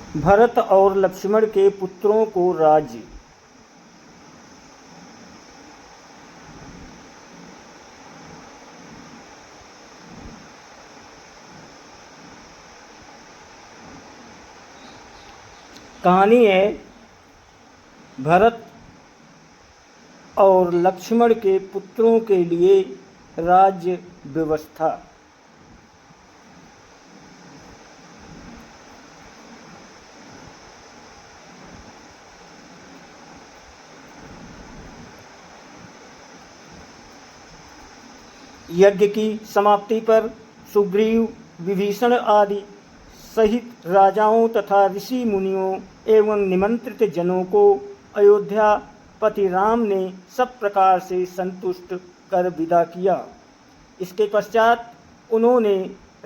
भरत और लक्ष्मण के पुत्रों को राज्य। कहानी है भरत और लक्ष्मण के पुत्रों के लिए राज्य व्यवस्था। यज्ञ की समाप्ति पर सुग्रीव, विभीषण आदि सहित राजाओं तथा ऋषि मुनियों एवं निमंत्रित जनों को अयोध्या पति राम ने सब प्रकार से संतुष्ट कर विदा किया। इसके पश्चात उन्होंने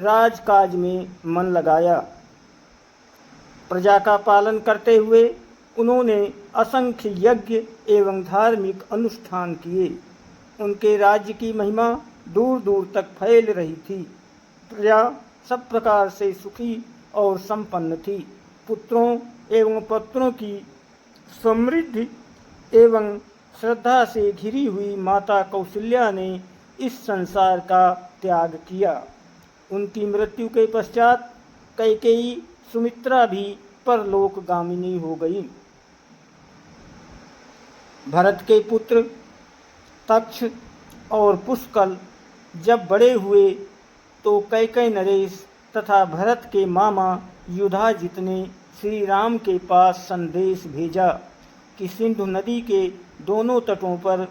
राजकाज में मन लगाया। प्रजा का पालन करते हुए उन्होंने असंख्य यज्ञ एवं धार्मिक अनुष्ठान किए। उनके राज्य की महिमा दूर दूर तक फैल रही थी। प्रजा सब प्रकार से सुखी और संपन्न थी। पुत्रों एवं पत्रों की समृद्धि एवं श्रद्धा से घिरी हुई माता कौशल्या ने इस संसार का त्याग किया। उनकी मृत्यु के पश्चात कैकेयी, सुमित्रा भी परलोकगामिनी हो गई। भरत के पुत्र तक्ष और पुष्कल जब बड़े हुए तो कैकेयी नरेश तथा भरत के मामा युधाजित ने श्री राम के पास संदेश भेजा कि सिंधु नदी के दोनों तटों पर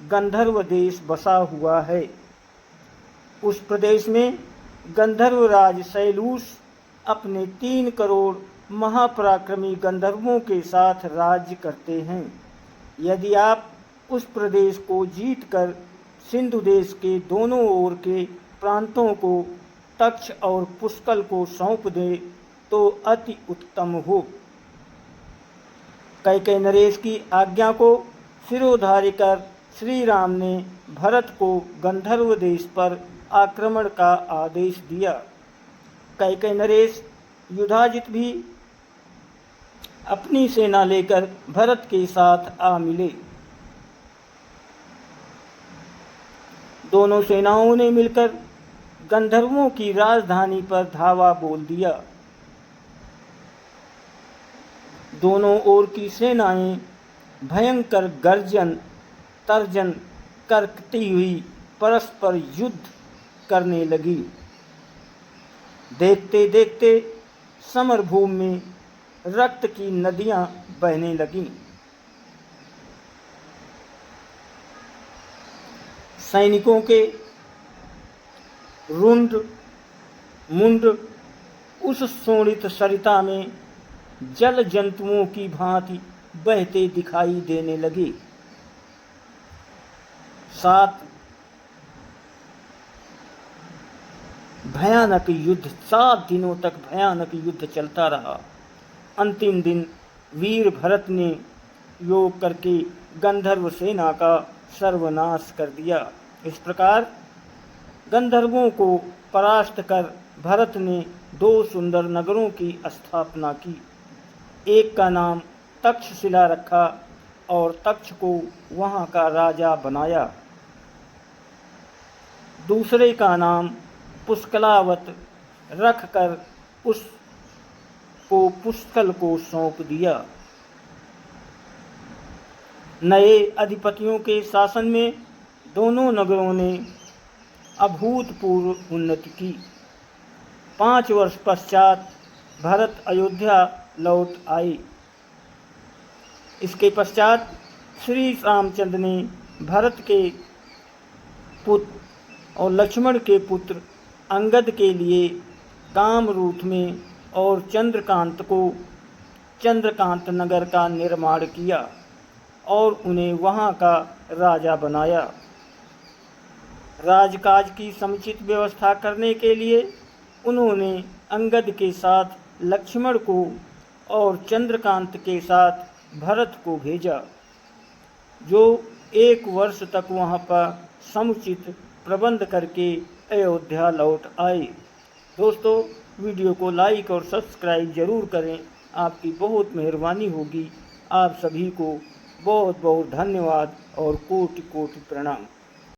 गंधर्व देश बसा हुआ है। उस प्रदेश में गंधर्वराज शैलूष अपने 3 करोड़ महापराक्रमी गंधर्वों के साथ राज्य करते हैं। यदि आप उस प्रदेश को जीतकर सिंधु देश के दोनों ओर के प्रांतों को तक्ष और पुष्कल को सौंप दे तो अति उत्तम हो। कैकेयी नरेश की आज्ञा को सिरोधार्य कर श्री राम ने भरत को गंधर्व देश पर आक्रमण का आदेश दिया। कैकेयी नरेश युधाजित भी अपनी सेना लेकर भरत के साथ आ मिले। दोनों सेनाओं ने मिलकर गंधर्वों की राजधानी पर धावा बोल दिया। दोनों ओर की सेनाएं भयंकर गर्जन तर्जन करती हुई परस्पर युद्ध करने लगी। देखते देखते समरभूमि में रक्त की नदियां बहने लगीं। सैनिकों के रुंड मुंड उस शोणित सरिता में जल जंतुओं की भांति बहते दिखाई देने लगे। 7 दिनों तक भयानक युद्ध चलता रहा। अंतिम दिन वीर भरत ने योग करके गंधर्व सेना का सर्वनाश कर दिया। इस प्रकार गंधर्वों को परास्त कर भरत ने 2 सुंदर नगरों की स्थापना की। एक का नाम तक्षशिला रखा और तक्ष को वहाँ का राजा बनाया। दूसरे का नाम पुष्कलावत रखकर उसको पुष्कल को सौंप दिया। नए अधिपतियों के शासन में दोनों नगरों ने अभूतपूर्व उन्नति की। 5 वर्ष पश्चात भरत अयोध्या लौट आए। इसके पश्चात श्री रामचंद्र ने भरत के पुत्र और लक्ष्मण के पुत्र अंगद के लिए कामरूप में और चंद्रकांत को चंद्रकांत नगर का निर्माण किया और उन्हें वहाँ का राजा बनाया। राजकाज की समुचित व्यवस्था करने के लिए उन्होंने अंगद के साथ लक्ष्मण को और चंद्रकांत के साथ भरत को भेजा, जो 1 वर्ष तक वहाँ पर समुचित प्रबंध करके अयोध्या लौट आए। दोस्तों, वीडियो को लाइक और सब्सक्राइब जरूर करें। आपकी बहुत मेहरबानी होगी। आप सभी को बहुत बहुत धन्यवाद और कोटि कोटि प्रणाम।